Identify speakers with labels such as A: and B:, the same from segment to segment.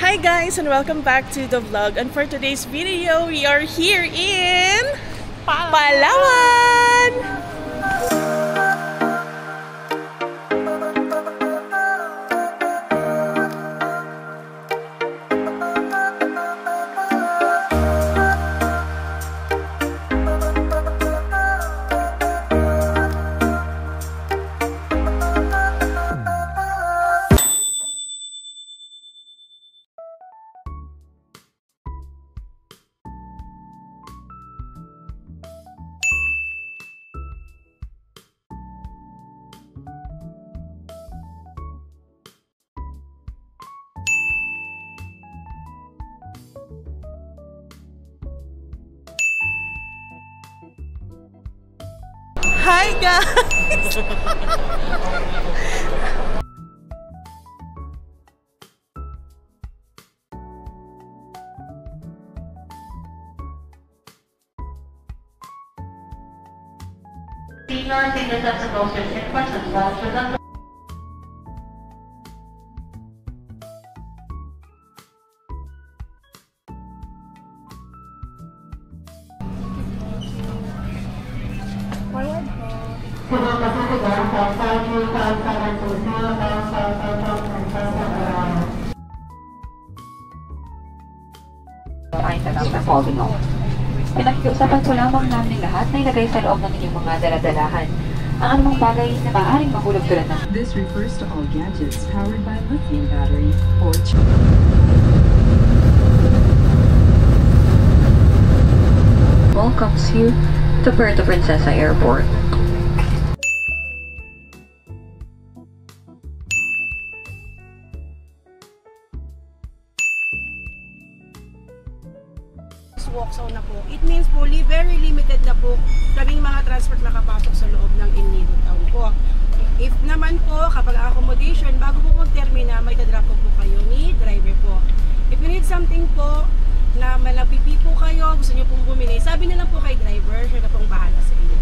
A: Hi guys and welcome back to the vlog, and for today's video we are here in Palawan! Hi guys!
B: Senior citizens and those with infants and small children.
C: Ay talagang Napoleon. Pinakiusapan ko lamang namin lahat na ilagay sa loob ng inyong mga daladalahan ang anumang bagay na maaaring mahulog tulad ng.
D: This refers to all gadgets powered by lithium battery or
C: Welcomes you to Puerto Princesa Airport.
E: Walk zone na po. It means po, very limited na po kaming mga transport nakapasok sa loob ng El Nido Town po. If naman po, kapag accommodation, bago po mag-termina, may dadrop po kayo ni driver po. If you need something po, na malapipi po kayo, gusto nyo pong bumili, sabi na lang po kay driver, siya na pong bahala sa inyo.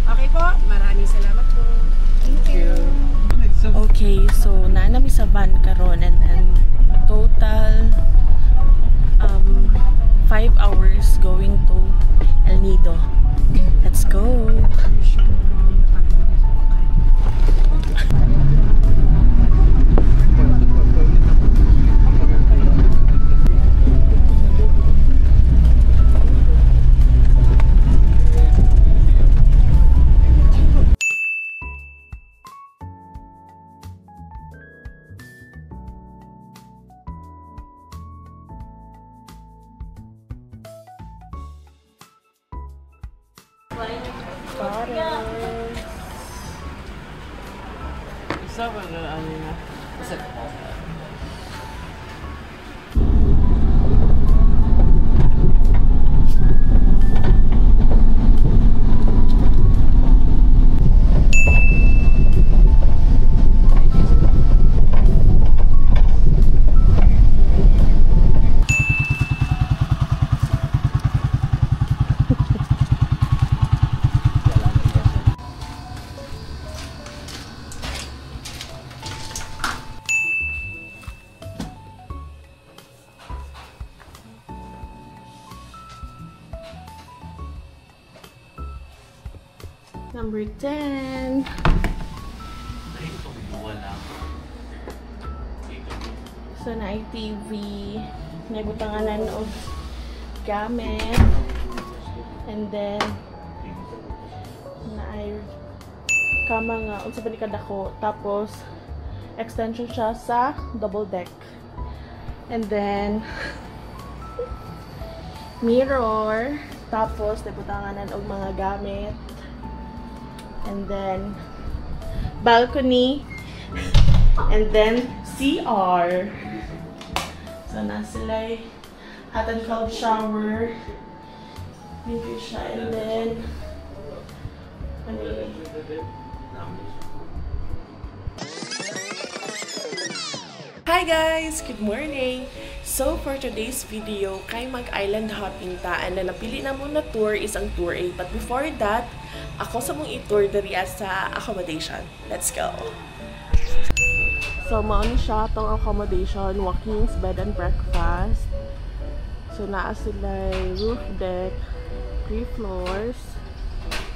E: Okay po, maraming salamat po. Thank you.
A: Okay, so nanami sa van karon and total 5 hours going to El Nido. Let's go!
F: Isa ba na ano na? Isa.
A: Number 10. So na TV, naibutanganan og gamit, and then na ay kama nga unsa pa ni kadako, tapos extension siya sa double deck, and then mirror, tapos naibutanganan og mga gamit, and then balcony, and then CR. So na sila hot and cold shower. Maybe siya, and then Hi guys! Good morning! So for today's video, kay mag-island hopping ta, and na napili na mo na tour is ang Tour A. But before that, ako sa mong i-tour diri sa accommodation. Let's go! So, mauni siya itong accommodation, Joaquin's Bed and Breakfast. So, naa sila roof deck, 3 floors.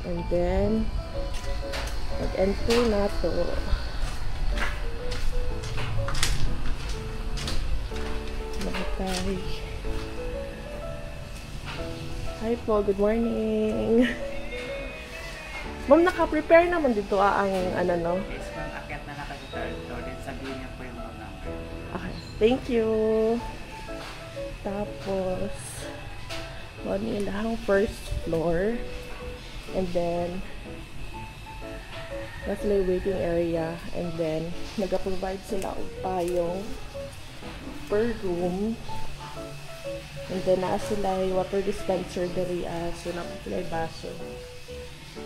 A: And then, mag-enter na to. Makatay. Hi po, good morning. Ma'am, naka-prepare naman dito ang ano, no?
G: Yes, ma'am. Akyat na nakagitar. So, din sabihin niyo po yung mga number.
A: Okay, thank you. Tapos, ang first floor. And then, that's the waiting area. And then, nag-provide sila og payong per room. And then, naa sila yung water dispenser diri. So, naa sila yung baso.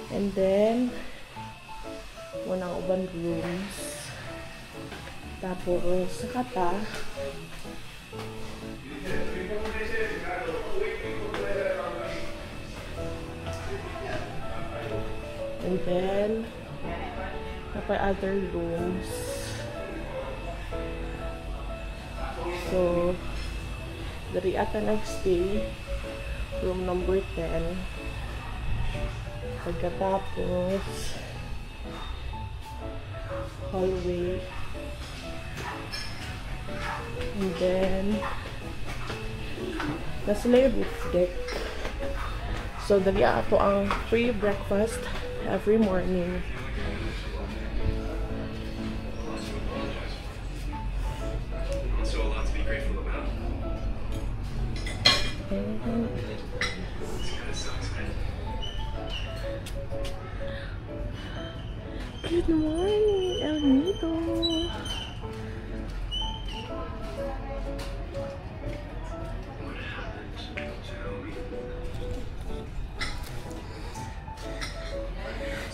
A: And then, unang uban rooms. Tapos, sa kata, and then, napay other rooms. So, dari ata nag-stay, room number 10. Pagkatapos, hallway. And then, nasa yung roof deck. So, dari ato ang free breakfast every morning.
H: So a lot to be grateful about.
A: And,
H: This kind of sucks, man.
A: good morning, El Nido.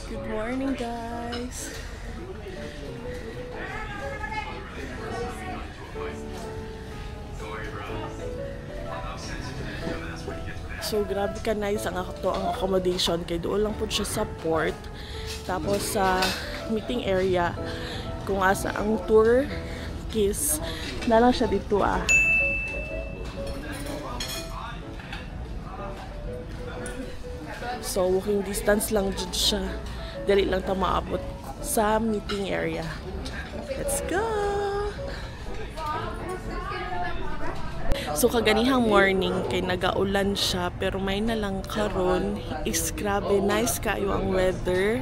A: Good morning, guys. So, grabe ka nice ang accommodation. Kaya doon lang po siya sa port. Tapos sa meeting area, kung asa ang tour case, na lang siya dito ah. So, walking distance lang dyan siya. Dali lang ta maabot sa meeting area. Let's go! So, kaganihang morning kay nagaulan siya pero may nalang karon is grabe nice kayo ang weather.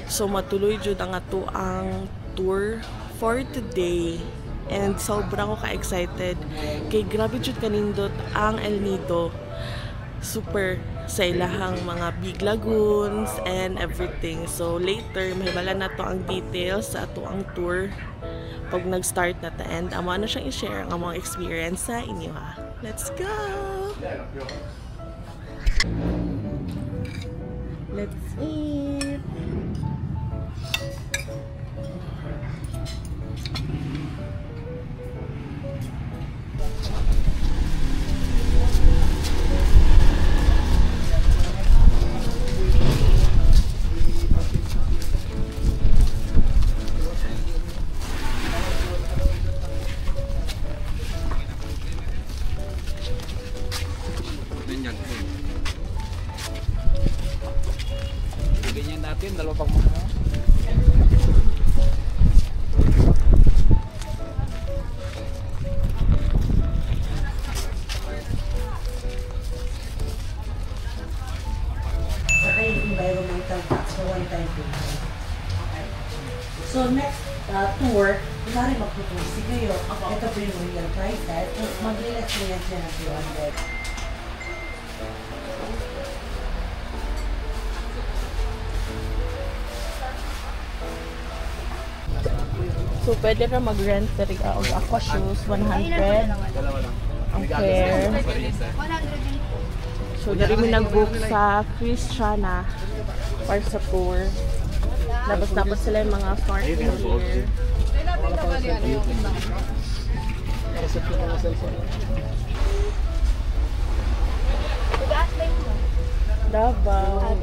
A: So, matuloy jud ang ato ang tour for today. And sobrang ko ka-excited kay grabe jud kanindot ang El Nido. Super sa ilahang mga big lagoons and everything. So, later, mahibala na to ang details sa ato ang tour pag nag-start na ta, and amo na siyang i-share ang mga experience sa inyo ha. Let's go! Let's eat!
G: Ganyan natin, dalawa pang mga.
I: Saka yung environmental tax for one-time payment. Okay. So next tour, kunwari magpupusi kayo, ito po yung real prices, mag-relax nyo yan siya ng 200.
A: So, pwede ka mag-rent dari og aqua shoes, 100. Ang pair. So, dari mi nag-book sa Christiana para sa tour. Tapos sila yung mga snorkeling gear. Davao.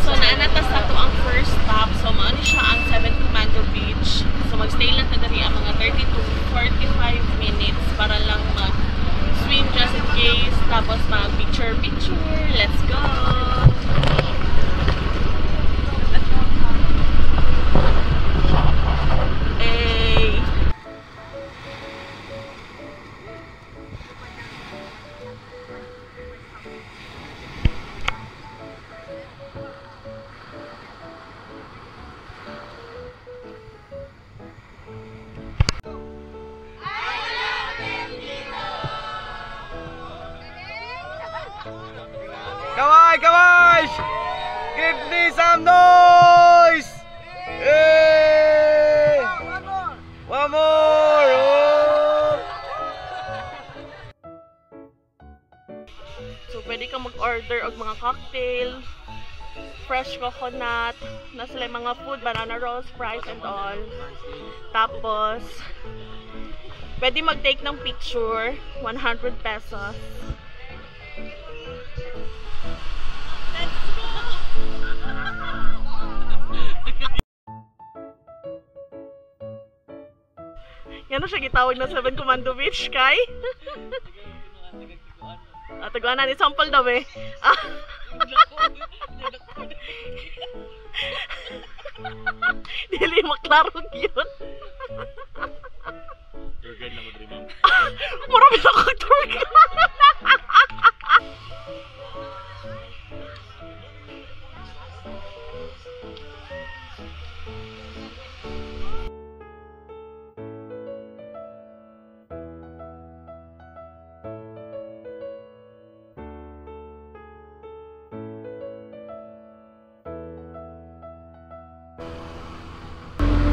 A: So naanatas na to ang first stop. So maano siya ang 7 Commando Beach. So magstay lang ta diri ang mga 30 to 45 minutes para lang mag-swim just in case. Tapos mag-picture. Let's go! Hey!
G: Guys! Give me some noise! Hey! One more! Oh!
A: So pwede kang mag-order og mga cocktail, fresh coconut, na sila yung mga food, banana rolls, fries and all. Tapos pwede mag-take ng picture, 100 pesos. Yan siya gitawag na 7 Commando Beach, kay? Taguan na ni sample daw eh. Dili maklarog yun.
J: Tour guide na mo diri, ma'am.
A: Marami na kong tour guide.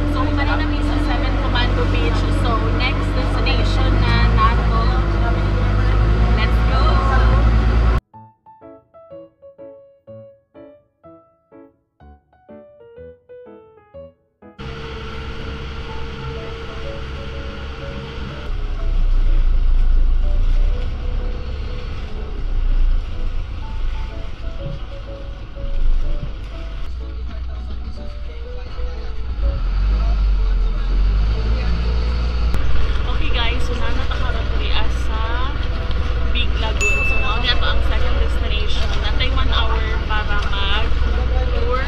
A: So, kanina mi sa 7 Commando Beach. So, next destination na nato. Let's go! Okay guys, so nanatakaran ko rin sa Big Lagoon. So mao ni ato ang second destination. Natay 1 hour para mag-tour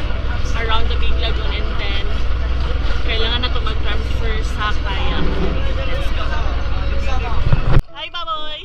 A: around the Big Lagoon and then kailangan na ito mag-transfer sa kayak. Let's go! Hi baboy!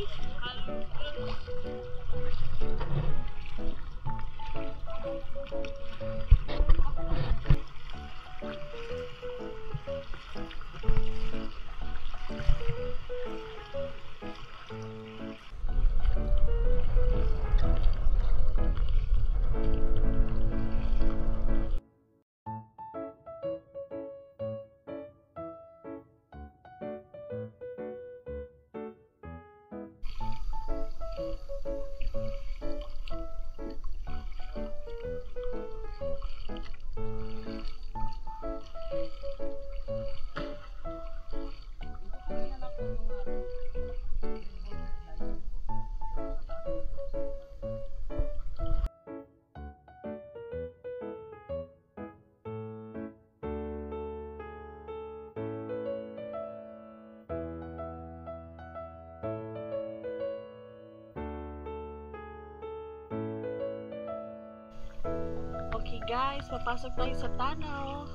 A: Okay guys, papasok tayo sa Tanaw.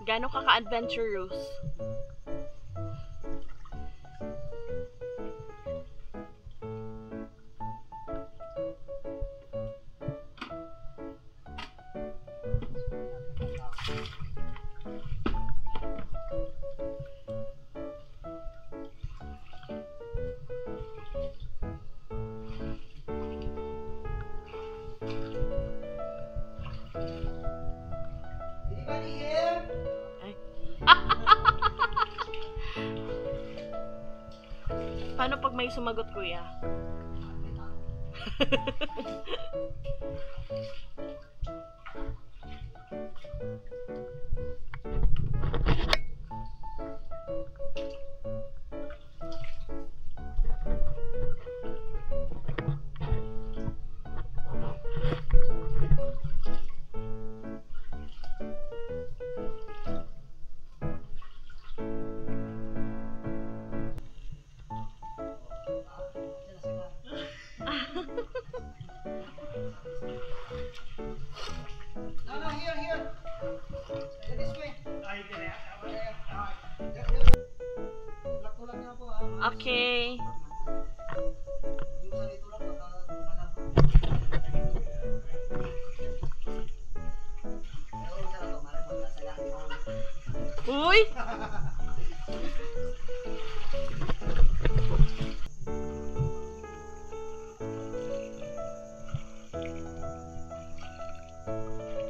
A: Gaano ka ka-adventurous? Paano pag may sumagot, kuya? Okay. Uy!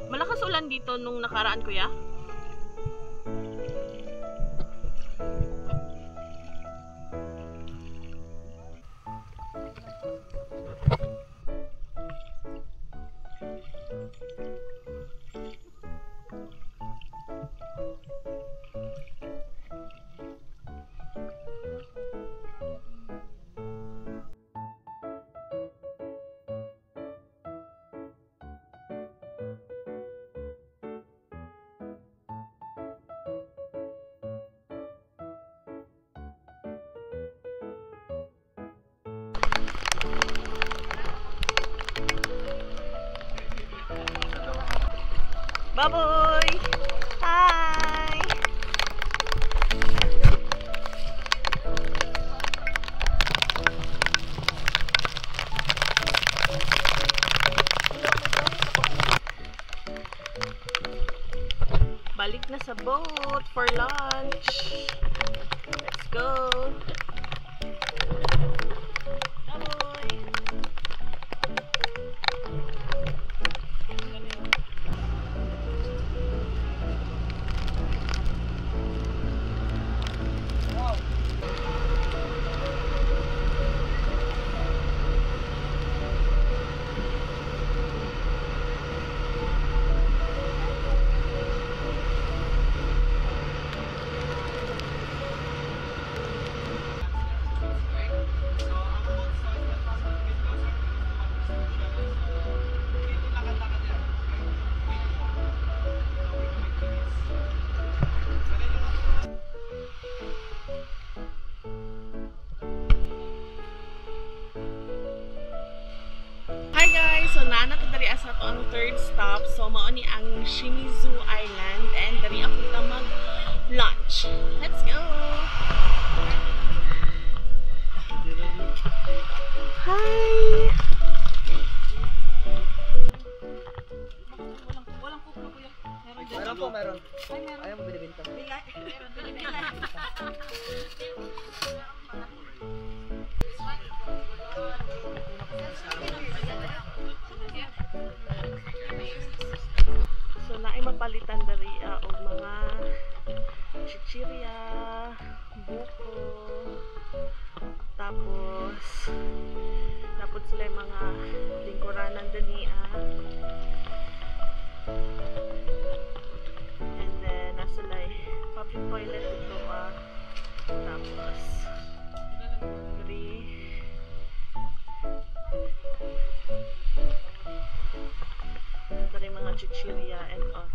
A: Malakas ulan dito nung nakaraan, kuya? Baboy! Hi! Balik na sa boat for lunch. Let's go! Baboy! So na to dari asa to ang third stop. So mao ni ang Shimizu Island and dari ako ta mag lunch. Let's go. Hi.
F: Meron po, meron. Ayaw mo binibenta. Meron, binibenta.
A: So naay magpalitan dari og mga chichirya, buko, tapos sila yung mga lingkuranan dani and then nasa like public toilet ito tapos dari mga chichirya and all.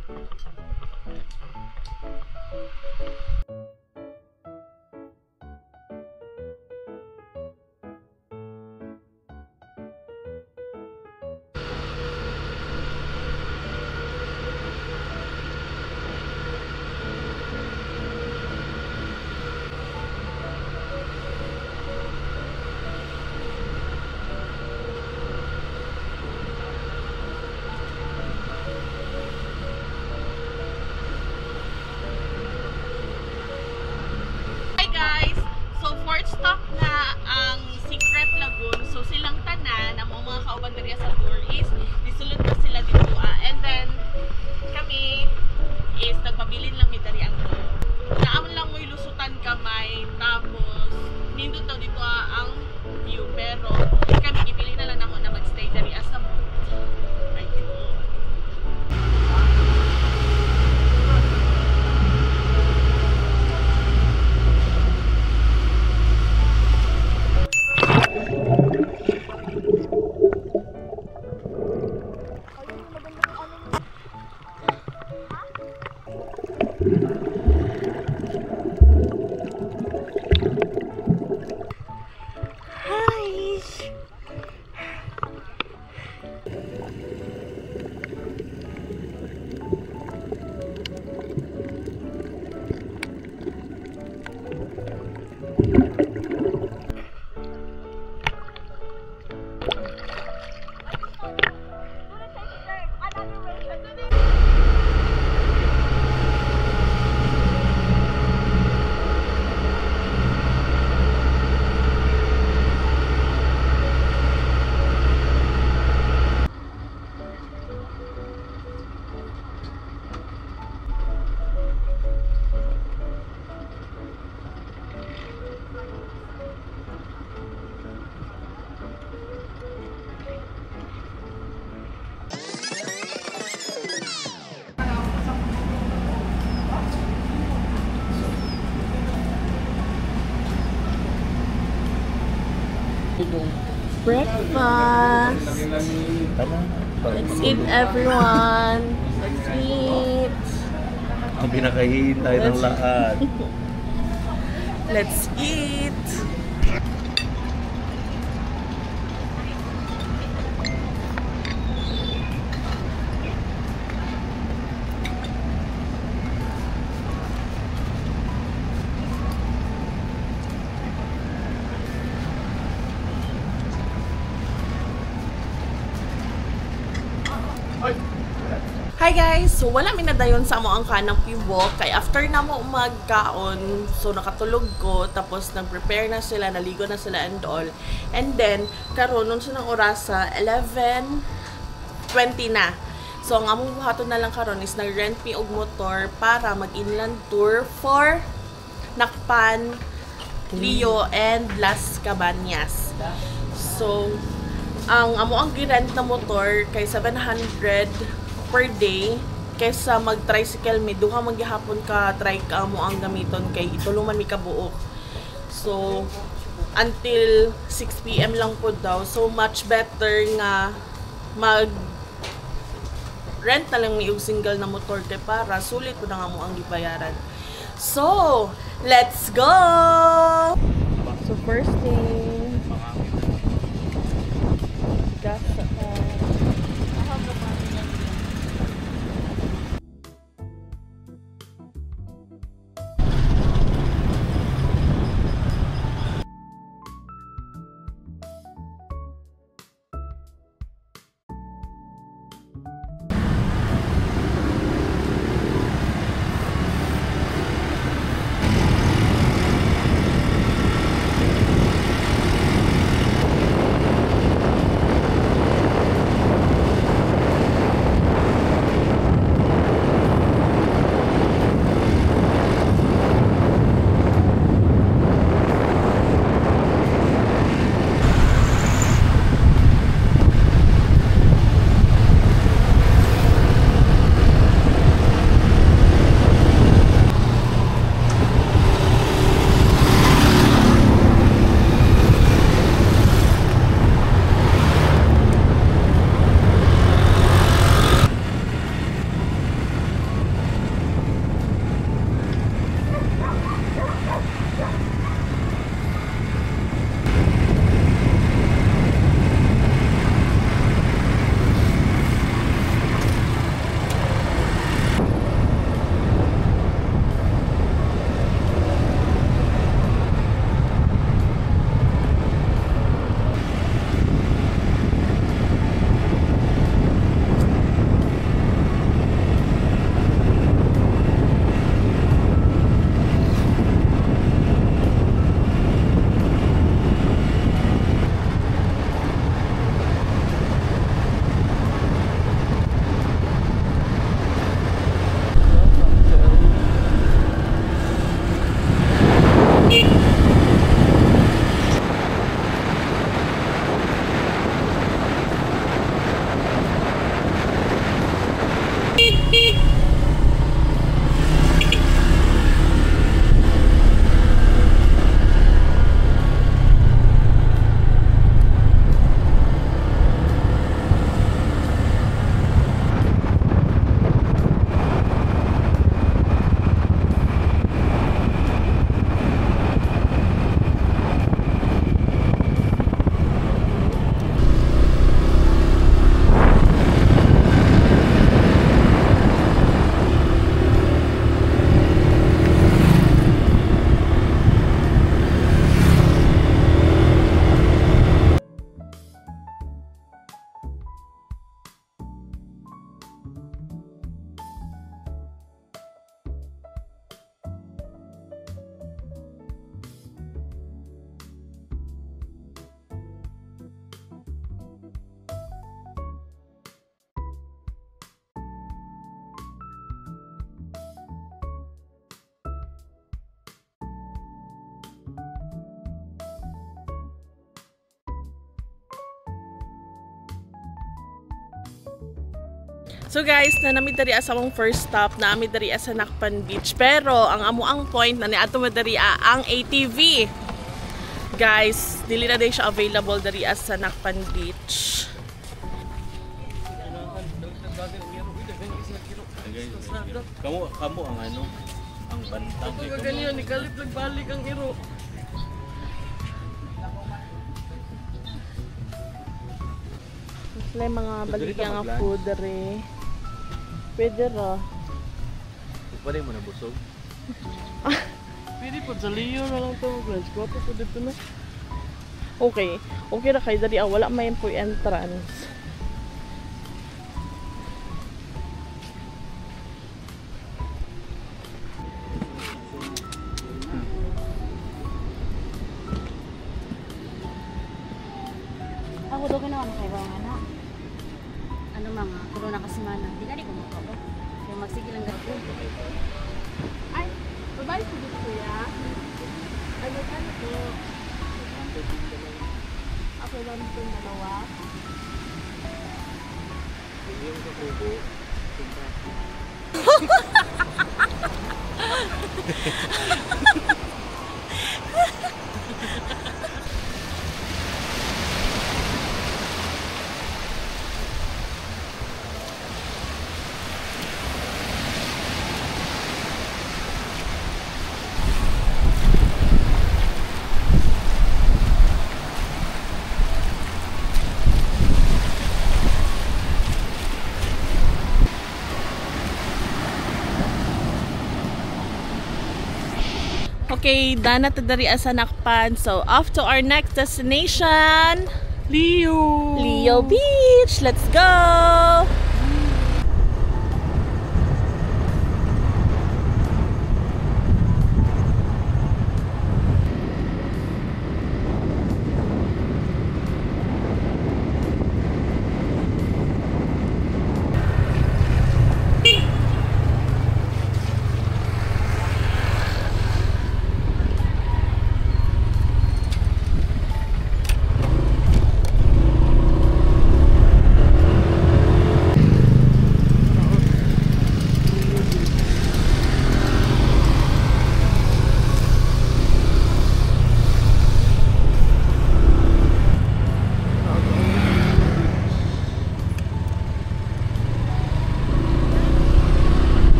A: Stop na ang Secret Lagoon. So silang tanan ang mga kauban diri sa tour is disulod na sila dito and then kami is nagpabilin lang mi dari ang tour. Naamon lang mo ilusutan kamay tapos nindot daw dito ang view pero kami gipili na lang namo na magstay dari sa boat. Breakfast. Let's eat, everyone. Let's eat.
J: Ang pinakahintay ng lahat.
A: Let's eat. Hi guys! So wala mi na dayon sa amo ang kanang piwok kay after na mo magkaon, so nakatulog ko tapos nag-prepare na sila, naligo na sila and all. And then karon nun sunang orasa 11:20 na. So ang among buhaton na lang karon is nag-rent mi og motor para mag-inland tour for Nakpan, Rio and Las Cabañas. So ang amo ang girent na motor kay 700 per day kaysa mag-tricycle mi duha maghihapon ka trike amo ang gamiton kay ituluman mi kabuok. So until 6 PM lang po daw. So much better nga mag rent na lang mi og single na motor kay para sulit po na amo ang gibayaran. So let's go. So first thing gas So guys, nanami dari sa among first stop, naami dari sa Nakpan Beach. Pero ang amo ang point na niadto mo dari ang ATV. Guys, dili na day siya available dari sa Nakpan Beach.
J: Kamu ang ano? Ang bantang.
A: Ito ganyan, ikalit nagbalik ang iro. May mga baligya nga food dari. Pwede ra.
J: Pwede mo na busog?
A: Pwede po, sa Leo na lang ito. Guys, guwapo po dito na. Okay. Okay na kayo dari. Wala may po entrance.
K: ako daw ginawa na kayo mga anak. Ano mga, kulo na kasimana. Di ka di ko mukha ba? Kaya magsigil ang gato.
A: Ay, babae po dito kuya. Ano po? Ako lang itong dalawa.
J: Yung kakubo.
A: Okay, dana ta dari sa Nakpan. So, off to our next destination, Leo Beach. Let's go.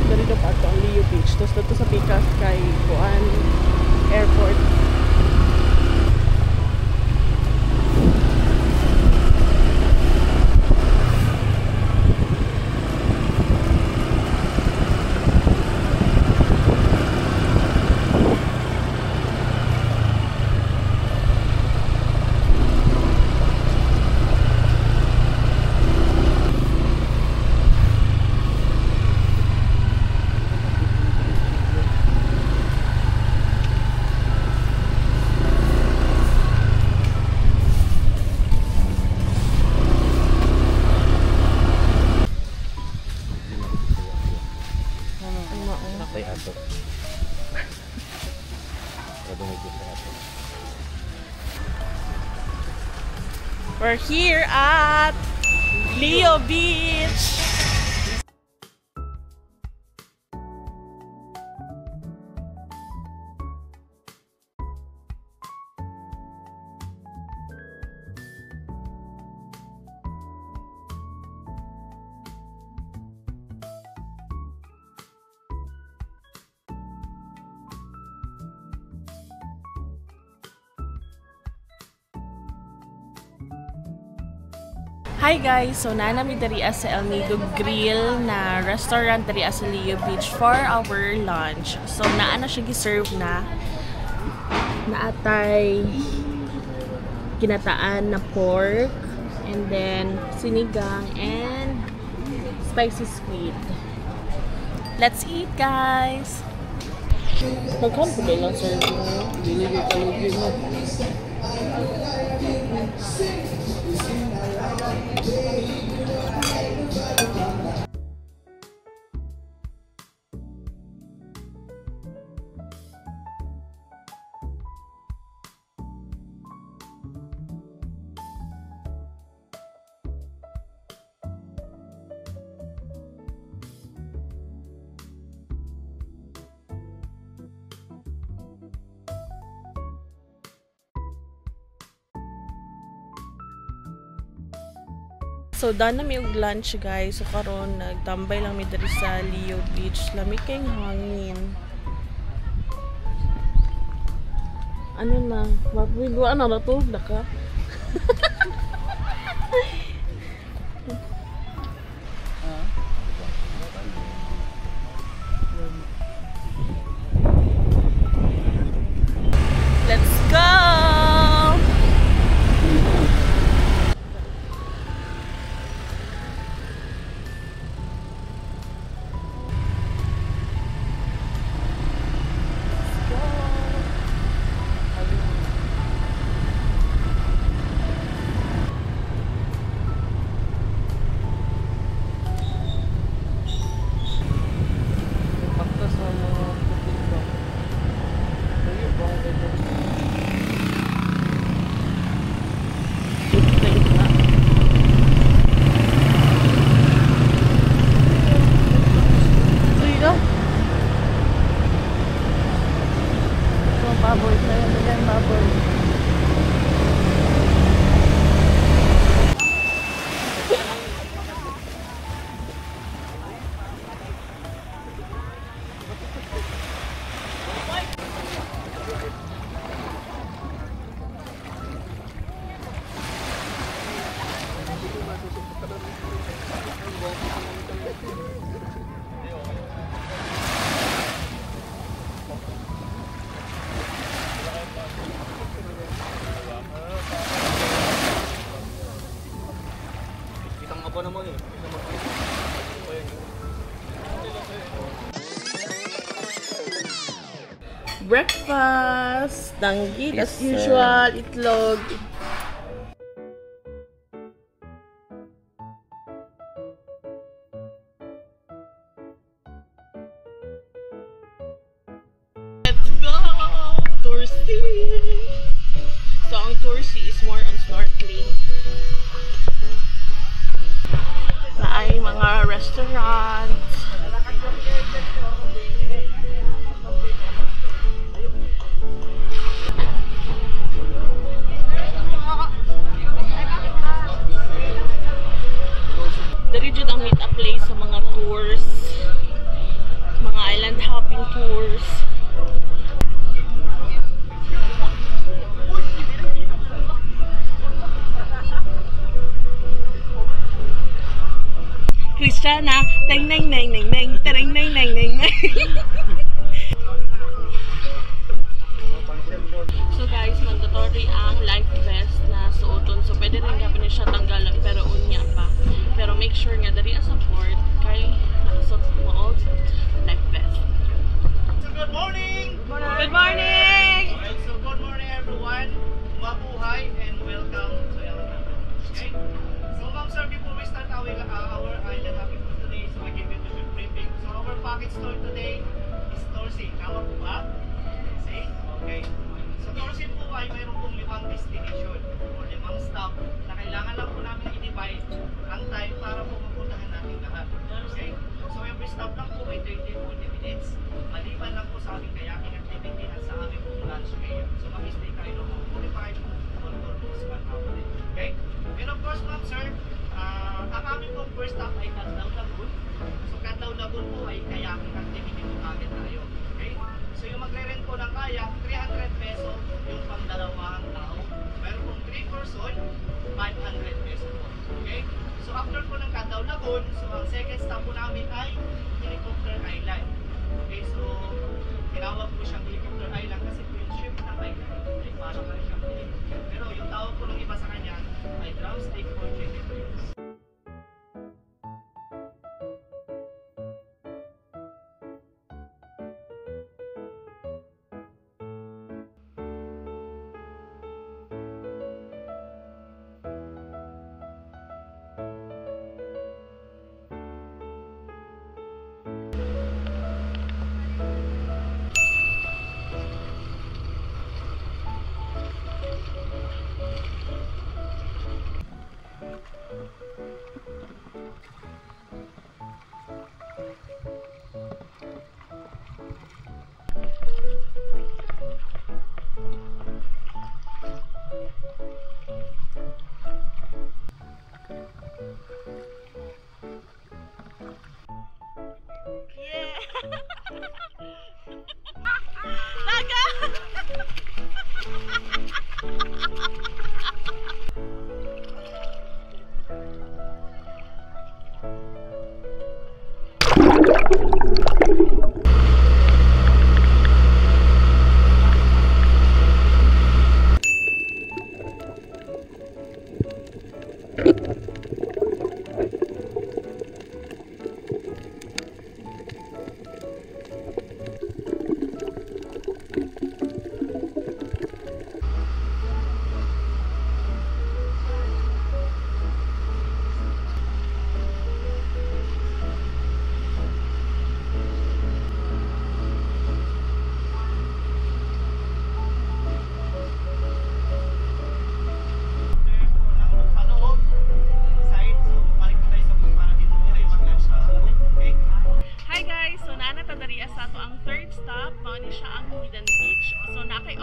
A: Dito pa ito ang Leo Beach. Tapos dito sa Pikas kay Kuan Airport. We're here at Leo Beach. Hi guys! So naanami dari sa El Nido Grill na restaurant dari sa Leo Beach for our lunch. So naana siya giserve na. Naatay ginataan na pork and then sinigang and spicy squid. Let's eat guys! Magkano po ba lang serving mo? Dinigay kalugin mo. So done na mi og lunch guys. So karon nagtambay lang mi diri sa Leo Beach. Lamig kayong hangin. Ano na? Mapigwa na to, daka. baboy. Mayroon na dyan baboy. Breakfast, danggit as usual, itlog. Let's go! Torsi! So, ang Torsi is more on snorkeling. Na ay mga restaurants. Dari jud ang meet up place sa mga tours, mga island hopping tours. Christiana, teng neng neng neng neng, tereng neng neng neng neng. So guys, mandatory ang life vest na suoton. So pwede rin gapon siya tanggalan pero unya pa. Pero make sure nga dari sa port kay nakasuot mo all life vest.
F: So good morning!
A: Good morning!
F: Alright, so good morning everyone. Mabuhay and welcome to El Nido. Okay? So ma'am sir, before we start our island hopping for today, so I give you the briefing. So our package store today is Torsi. Tama po ba? Say? Okay. So Torsi po ay mayroon pong 5 destination o 5 stop na kailangan lang po namin i-divide ang time para po mapuntahan natin lahat. Okay? So every stop lang po may 30-40 minutes. Maliban lang po sa aming kayaking activity at sa aming pong lunch ngayon. So mag-stay tayo ng 45 or almost 1 hour. Okay? And of course ma'am sir, ang aming pong first stop ay Cadlaw Lagoon. So Cadlaw Lagoon po ay kayaking activity po natin tayo. Okay? So yung magre-rent po ng kayak, 300 peso yung pang dalawang tao. Meron pong 3 person, 500 peso po. Okay? So after po ng Cadlaw Lagoon, so ang second stop po namin ay Helicopter Island. Okay, so tinawag po siyang Helicopter Island kasi po yung ship ng island ay parang siyang helicopter. Pero yung tawag po ng iba sa kanya ay drumstick or chicken wings.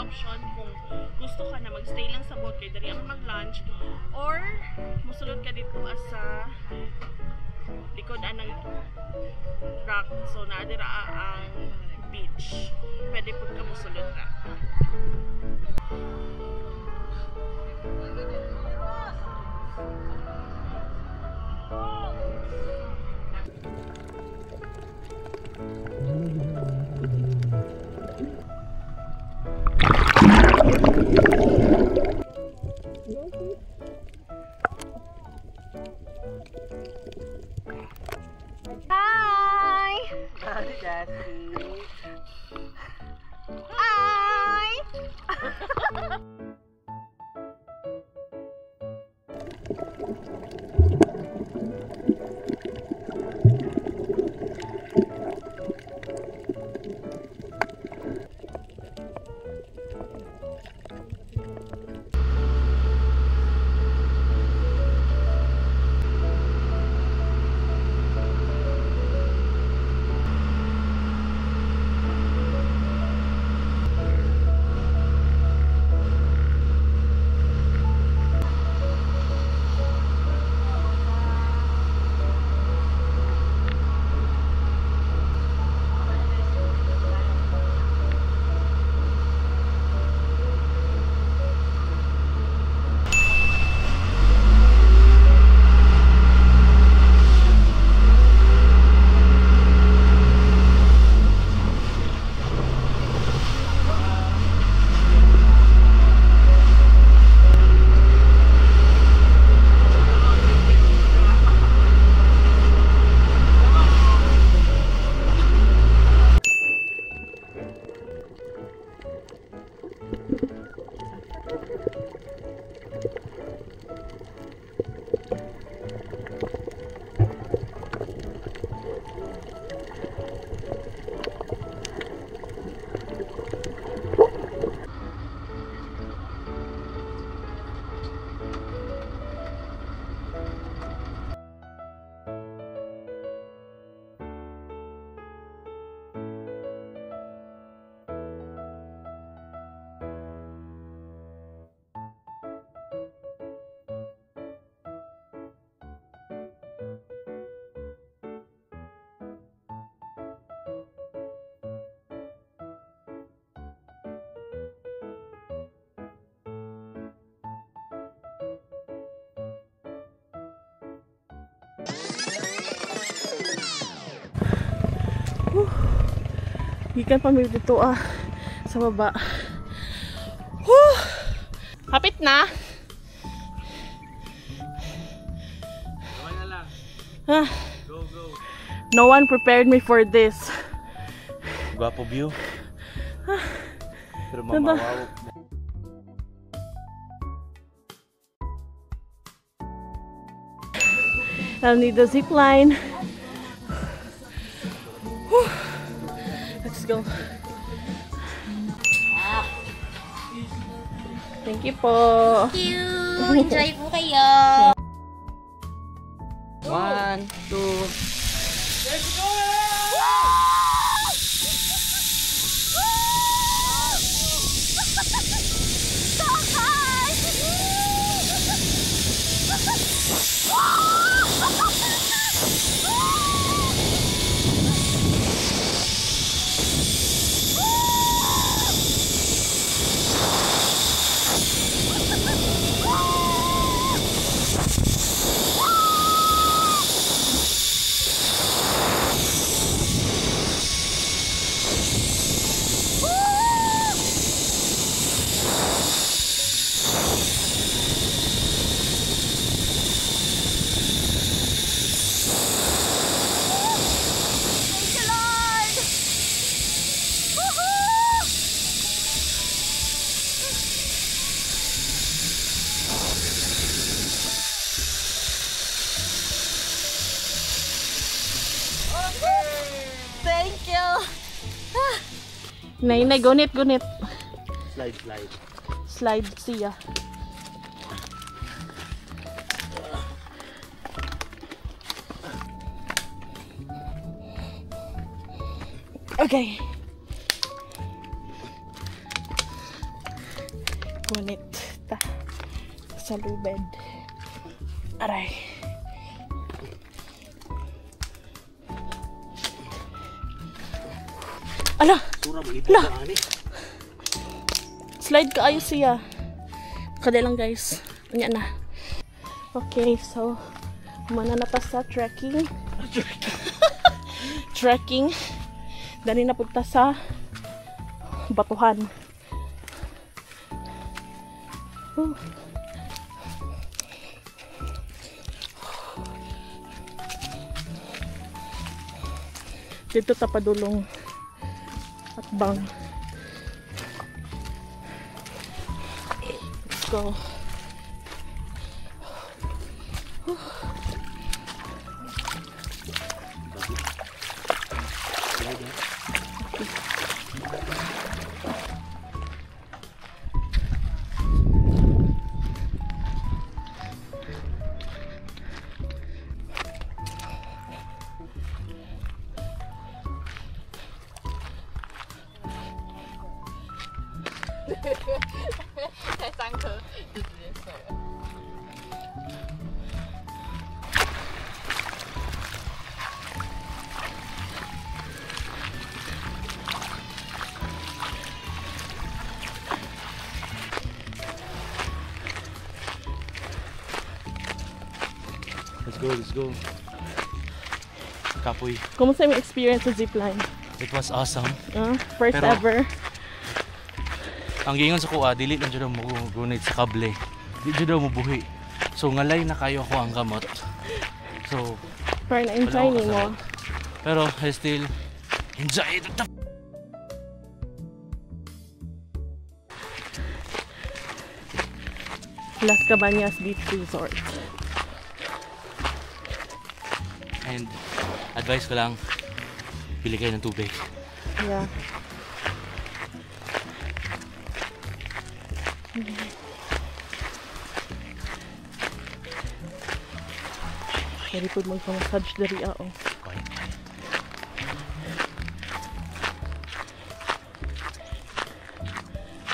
A: option kung gusto ka na magstay lang sa boat kay dari ang mag-lunch or musulod ka dito sa likod ng rock. So naadira ang beach. Pwede po ka musulod ra.
K: Hi!
G: Hi, Jessie.
K: Hi!
A: Gikan pa mi dito sa baba. Hapit na.
J: Okay na lang. Go, go.
A: No one prepared me for this.
J: Gwapo view. Pero mamawaw.
A: I'll need the zip line. Let's go. Thank you po.
K: Thank you! Enjoy po kayo!
G: 1, 2.
F: Let's go!
A: Thank you. Nay, gunit.
J: Slide.
A: Slide siya. Okay. Ngunit ta sa lubed. Aray. Ala! Ala! Slide ka ayo siya. Kada lang guys. Anya na. Okay, so mana na pa sa trekking. Trekking. Dali na punta sa batuhan. Dito tapadulong at bang. Let's go.
J: Let's go. Kapoy.
A: Kumusta yung experience sa zipline?
J: It was awesome.
A: First
J: Pero,
A: ever.
J: Ang gingon sa kuha, dili lang dyan mo gunit sa kable. Di dyan mo buhi. So ngalay na kayo ako ang kamot. So,
A: pero na-enjoy ni mo.
J: Pero I still enjoy it.
A: Las Cabañas Beach Resort.
J: And advice ko lang, pili kayo ng tubig.
A: Yeah. Pwede po magpamassage dari ako.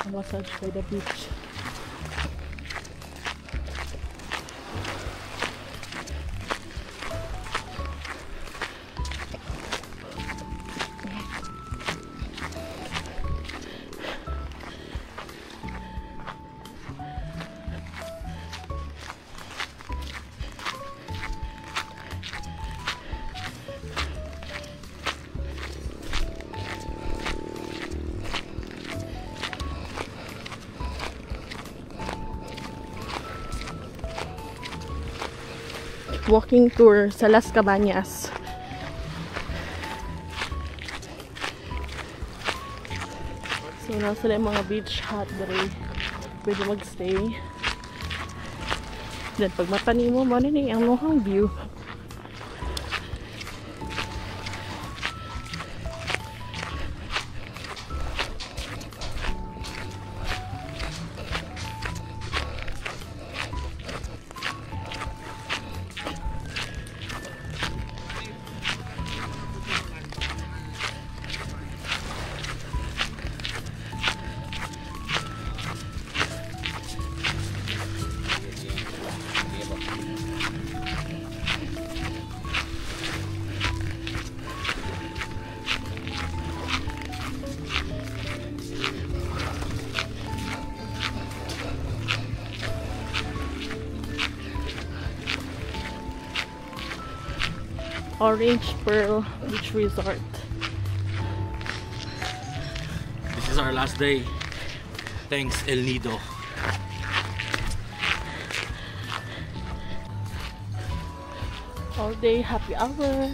A: Massage by the beach. Walking tour sa Las Cabañas. So nasa lang mga beach hut dari pwede magstay. Then pag matani mo, maninig ang mohang view. Orange Pearl Beach Resort.
J: This is our last day. Thanks El Nido.
A: All day happy hour.